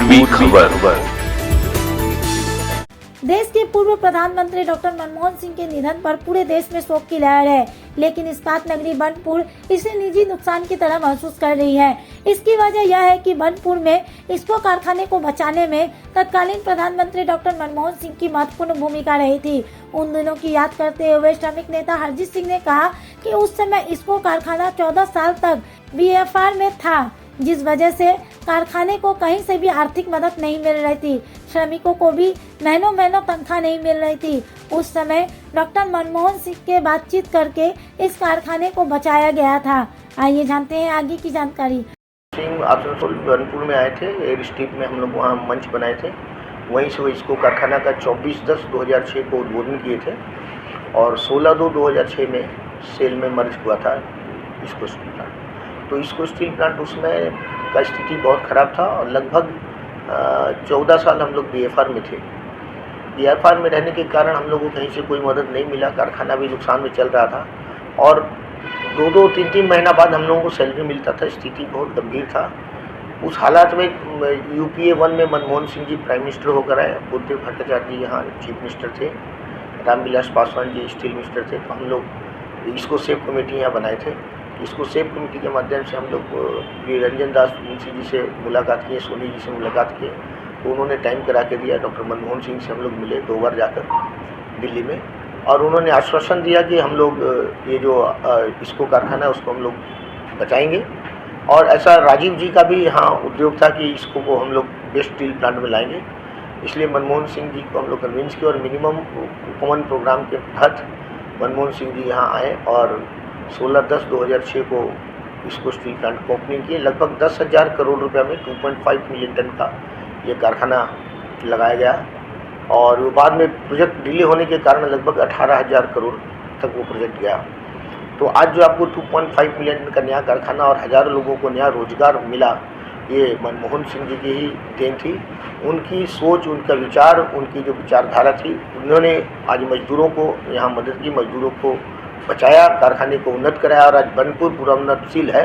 पूर्वी खबर। देश के पूर्व प्रधानमंत्री डॉक्टर मनमोहन सिंह के निधन पर पूरे देश में शोक की लहर है, लेकिन इस्पात नगरी बनपुर इसे निजी नुकसान की तरह महसूस कर रही है। इसकी वजह यह है कि बनपुर में इस्को कारखाने को बचाने में तत्कालीन प्रधानमंत्री डॉक्टर मनमोहन सिंह की महत्वपूर्ण भूमिका रही थी। उन दिनों की याद करते हुए श्रमिक नेता हरजीत सिंह ने कहा कि उस समय इस्को कारखाना 14 साल तक बीएफआर में था, जिस वजह से कारखाने को कहीं से भी आर्थिक मदद नहीं मिल रही थी। श्रमिकों को भी महीनों तनख्वाह नहीं मिल रही थी। उस समय डॉक्टर मनमोहन सिंह के बातचीत करके इस कारखाने को बचाया गया था। आइए जानते हैं आगे की जानकारी। सिंह आसनसोल बनपुर में आए थे, एयर स्ट्रिप में हम लोग वहाँ मंच बनाए थे। वहीं से इसको कारखाना का 24/10/2006 को उद्बोधन किए थे और 16/2/2006 में सेल में मर्ज हुआ था इसको स्टील प्लांट। तो इसको स्टील प्लांट उसमें का स्थिति बहुत ख़राब था और लगभग 14 साल हम लोग बीएफआर में थे। बीएफआर में रहने के कारण हम लोगों को कहीं से कोई मदद नहीं मिला, कारखाना भी नुकसान में चल रहा था और 2-2, 3-3 महीना बाद हम लोगों को सैलरी मिलता था। स्थिति बहुत गंभीर था। उस हालात में UPA 1 में मनमोहन सिंह जी प्राइम मिनिस्टर होकर आए, बुद्धदेव भट्टाचार्य जी यहाँ चीफ मिनिस्टर थे, रामविलास पासवान जी स्टील मिनिस्टर थे। तो हम लोग इसको सेफ कमेटी यहाँ बनाए थे। इसको सेफ कमेटी के माध्यम से हम लोग रंजन दास मुंशी जी से मुलाकात किए, सोनी जी से मुलाकात किए, तो उन्होंने टाइम करा के दिया। डॉक्टर मनमोहन सिंह से हम लोग मिले 2 बार जाकर दिल्ली में और उन्होंने आश्वासन दिया कि हम लोग ये जो इसको कारखाना है उसको हम लोग बचाएंगे। और ऐसा राजीव जी का भी यहाँ उद्योग था कि इसको को हम लोग बेस्ट स्टील प्लांट में लाएंगे। इसलिए मनमोहन सिंह जी को हम लोग कन्विंस किए और मिनिमम कॉमन प्रोग्राम के तहत मनमोहन सिंह जी यहाँ आए और 16/10/2006 को इसको स्टील प्लांट को ओपनिंग किए। लगभग 10,000 करोड़ रुपये में 2.5 मिलियन टन का ये कारखाना लगाया गया और बाद में प्रोजेक्ट डिले होने के कारण लगभग 18,000 करोड़ तक वो प्रोजेक्ट गया। तो आज जो आपको 2.5 मिलियन टन का नया कारखाना और हज़ारों लोगों को नया रोजगार मिला, ये मनमोहन सिंह जी की ही देन थी। उनकी सोच, उनका विचार, उनकी जो विचारधारा थी, उन्होंने आज मजदूरों को यहाँ मदद की, मजदूरों को बचाया, कारखाने को उन्नत कराया और आज बनपुर पूरा उन्नतशील है।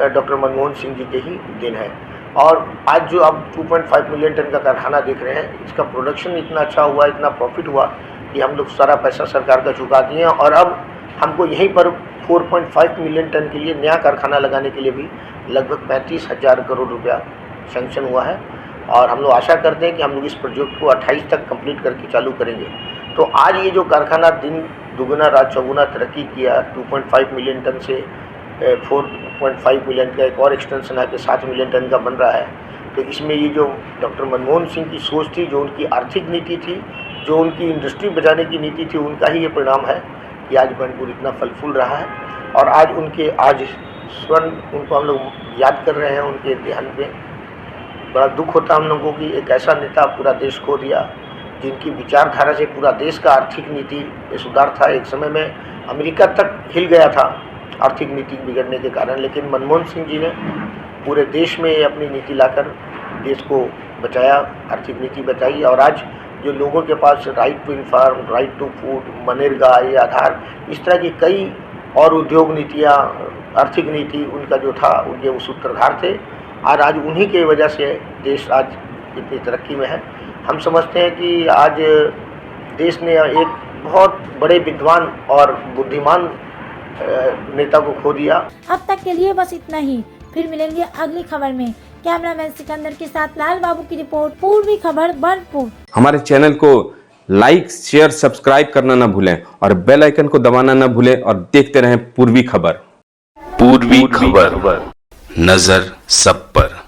डॉक्टर मनमोहन सिंह जी के ही दिन है। और आज जो आप 2.5 मिलियन टन का कारखाना देख रहे हैं, इसका प्रोडक्शन इतना अच्छा हुआ, इतना प्रॉफिट हुआ कि हम लोग सारा पैसा सरकार का चुका दिए हैं और अब हमको यहीं पर 4.5 मिलियन टन के लिए नया कारखाना लगाने के लिए भी लगभग 35,000 करोड़ रुपया सैंक्शन हुआ है और हम लोग आशा करते हैं कि हम लोग इस प्रोजेक्ट को 28 तक कंप्लीट करके चालू करेंगे। तो आज ये जो कारखाना दिन दुगुना रात चौगुना तरक्की किया, 2.5 मिलियन टन से 4.5 मिलियन का एक और एक्सटेंशन है कि 7 मिलियन टन का बन रहा है। तो इसमें ये जो डॉक्टर मनमोहन सिंह की सोच थी, जो उनकी आर्थिक नीति थी, जो उनकी इंडस्ट्री बचाने की नीति थी, उनका ही ये परिणाम है कि आज बनपुर इतना फल फूल रहा है। और आज उनके स्वर्ण उनको हम लोग याद कर रहे हैं। उनके देहांत पे बड़ा दुख होता हम लोगों की, एक ऐसा नेता पूरा देश खो दिया जिनकी विचारधारा से पूरा देश का आर्थिक नीति में सुधार था। एक समय में अमेरिका तक हिल गया था आर्थिक नीति बिगड़ने के कारण, लेकिन मनमोहन सिंह जी ने पूरे देश में अपनी नीति लाकर देश को बचाया, आर्थिक नीति बचाई। और आज जो लोगों के पास right to inform, right to food, MNREGA, ये आधार, इस तरह की कई और उद्योग नीतियाँ, आर्थिक नीति उनका जो था, उनके वो सूत्रधार थे और आज उन्हीं की वजह से देश आज इतनी तरक्की में है। हम समझते हैं कि आज देश ने एक बहुत बड़े विद्वान और बुद्धिमान नेता को खो दिया। अब तक के लिए बस इतना ही, फिर मिलेंगे अगली खबर में। कैमरामैन सिकंदर के साथ लाल बाबू की रिपोर्ट, पूर्वी खबर बनपुर। हमारे चैनल को लाइक, शेयर, सब्सक्राइब करना ना भूलें और बेल आइकन को दबाना ना भूलें और देखते रहें पूर्वी खबर। पूर्वी खबर, नजर सब पर।